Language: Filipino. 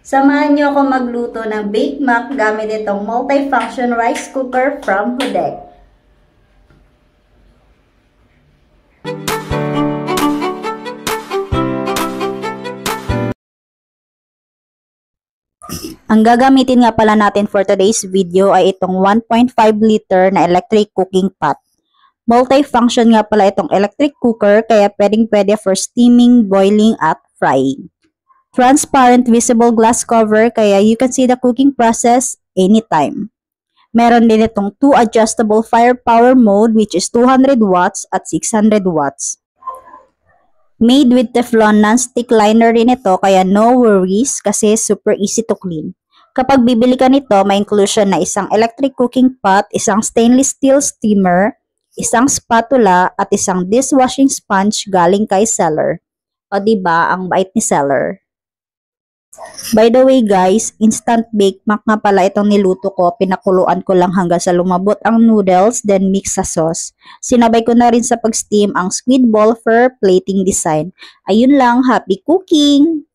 Samahan niyo ako magluto ng Bake Mac gamit itong multifunction rice cooker from Hudek. Ang gagamitin nga pala natin for today's video ay itong 1.5 liter na electric cooking pot. Multifunction nga pala itong electric cooker kaya pwedeng-pwede for steaming, boiling, at frying. Transparent visible glass cover kaya you can see the cooking process anytime. Meron din itong 2 adjustable firepower mode which is 200 watts at 600 watts. Made with Teflon non-stick liner rin ito kaya no worries kasi super easy to clean. Kapag bibili ka nito, may inclusion na isang electric cooking pot, isang stainless steel steamer, isang spatula at isang dishwashing sponge galing kay seller. O diba, ang bait ni seller. By the way guys, instant bake mac nga pala itong niluto ko. Pinakuluan ko lang hanggang sa lumabot ang noodles, then mix sa sauce. Sinabay ko na rin sa pag-steam ang squid ball for plating design. Ayun lang, happy cooking!